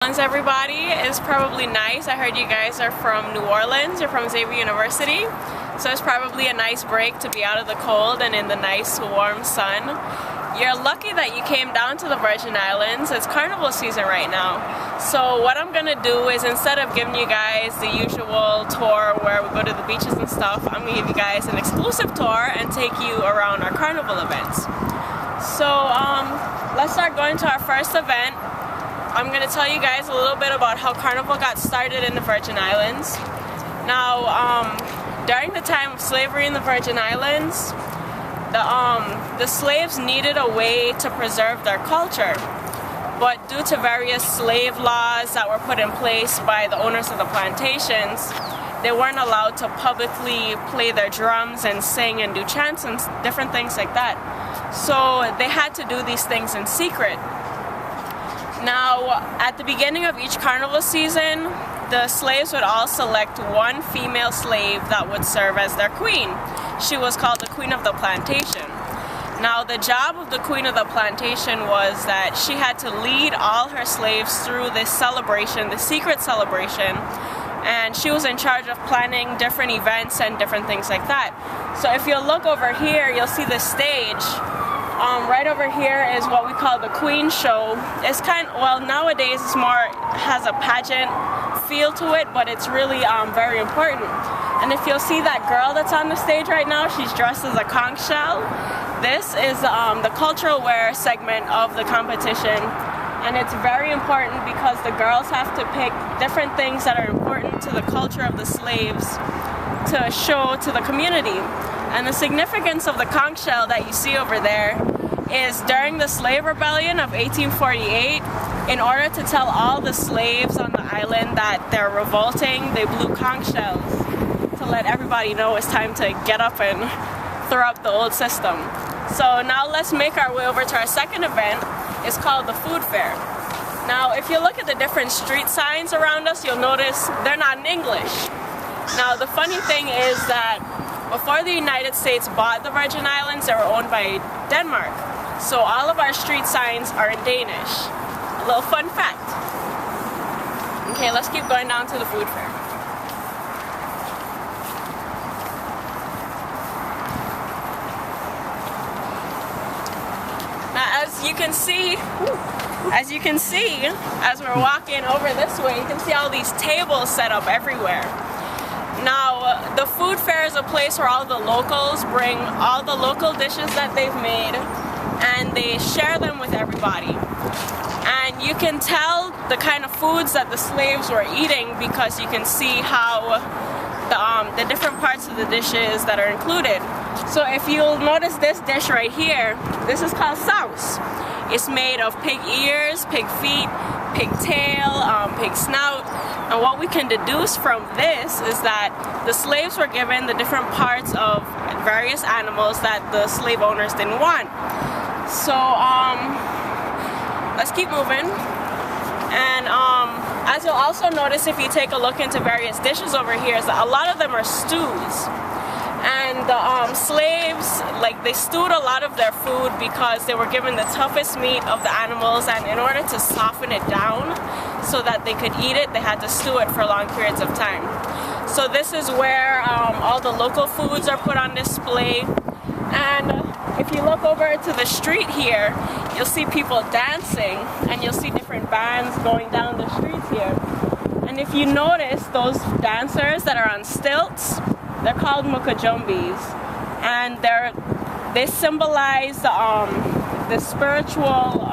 Everybody is probably nice. I heard you guys are from New Orleans. You're from Xavier University, so it's probably a nice break to be out of the cold and in the nice warm sun. You're lucky that you came down to the Virgin Islands. It's Carnival season right now. So what I'm gonna do is, instead of giving you guys the usual tour where we go to the beaches and stuff, I'm gonna give you guys an exclusive tour and take you around our Carnival events. So let's start going to our first event. I'm going to tell you guys a little bit about how Carnival got started in the Virgin Islands. Now, during the time of slavery in the Virgin Islands, the slaves needed a way to preserve their culture. But due to various slave laws that were put in place by the owners of the plantations, they weren't allowed to publicly play their drums and sing and do chants and different things like that. So they had to do these things in secret. Now, at the beginning of each carnival season, the slaves would all select one female slave that would serve as their queen. She was called the Queen of the Plantation. Now, the job of the Queen of the Plantation was that she had to lead all her slaves through this celebration, the secret celebration, and she was in charge of planning different events and different things like that. So if you look over here, you'll see the stage. Right over here is what we call the Queen Show. It's nowadays it's more, has a pageant feel to it, but it's really very important. And if you'll see that girl that's on the stage right now, she's dressed as a conch shell. This is the cultural wear segment of the competition. And it's very important because the girls have to pick different things that are important to the culture of the slaves to show to the community. And the significance of the conch shell that you see over there is during the slave rebellion of 1848, in order to tell all the slaves on the island that they're revolting, they blew conch shells to let everybody know it's time to get up and throw up the old system. So now let's make our way over to our second event. It's called the Food Fair. Now, if you look at the different street signs around us, you'll notice they're not in English. Now, the funny thing is that before the United States bought the Virgin Islands, they were owned by Denmark. So all of our street signs are in Danish. A little fun fact. Okay, let's keep going down to the food fair. Now, as you can see, as we're walking over this way, you can see all these tables set up everywhere. Now, the food fair is a place where all the locals bring all the local dishes that they've made and they share them with everybody. And you can tell the kind of foods that the slaves were eating because you can see how the different parts of the dishes that are included. So if you'll notice this dish right here, this is called sauce. It's made of pig ears, pig feet, pig tail, pig snout. And what we can deduce from this is that the slaves were given the different parts of various animals that the slave owners didn't want. So let's keep moving. And as you'll also notice if you take a look into various dishes over here, is that a lot of them are stews. And the slaves, they stewed a lot of their food because they were given the toughest meat of the animals, and in order to soften it down so that they could eat it, they had to stew it for long periods of time. So this is where all the local foods are put on display. And if you look over to the street here, you'll see people dancing, and you'll see different bands going down the streets here. And if you notice those dancers that are on stilts, they're called mukajumbis, and they symbolize the spiritual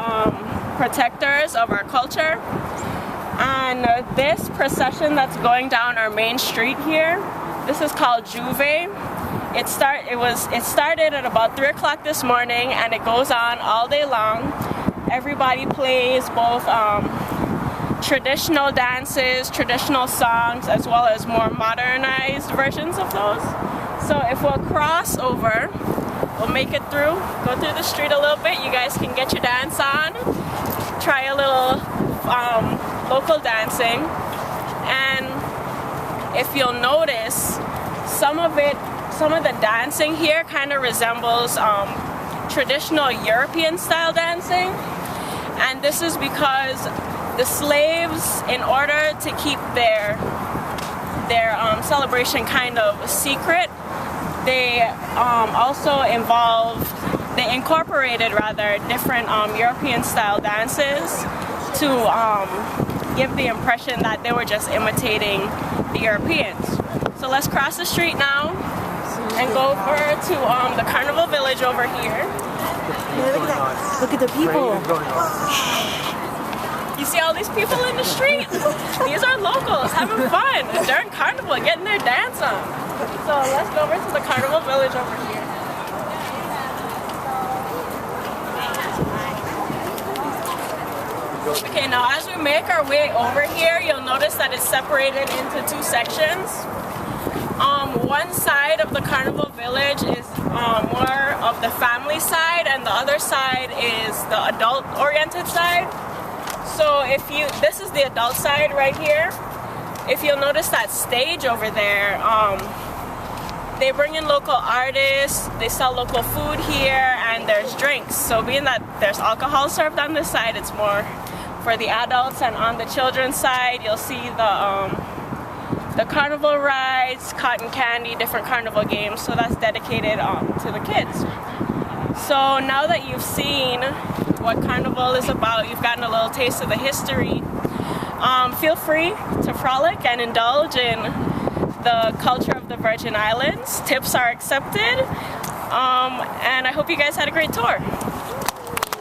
protectors of our culture. And this procession that's going down our main street here, this is called Juve. It started at about 3 o'clock this morning, and it goes on all day long. Everybody plays both traditional dances, traditional songs, as well as more modernized versions of those. So if we'll cross over, we'll make it through, go through the street a little bit, you guys can get your dance on, try a little local dancing. And if you'll notice, some of the dancing here kind of resembles traditional European style dancing. And this is because the slaves, in order to keep their celebration kind of secret, they incorporated different European style dances to give the impression that they were just imitating the Europeans. So let's cross the street now and go over to the Carnival Village over here. Yeah, look at that. Look at the people. You see all these people in the street? These are locals having fun during Carnival, getting their dance on. So let's go over to the Carnival Village over here. Okay, now as we make our way over here, you'll notice that it's separated into two sections. One side of the Carnival Village is more of the family side, and the other side is the adult-oriented side. So this is the adult side right here. If you'll notice that stage over there, they bring in local artists, they sell local food here, and there's drinks. So being that there's alcohol served on this side, it's more for the adults, and on the children's side, you'll see the carnival rides, cotton candy, different carnival games. So that's dedicated to the kids. So now that you've seen what Carnival is about, you've gotten a little taste of the history, feel free to frolic and indulge in the culture of the Virgin Islands. Tips are accepted, and I hope you guys had a great tour.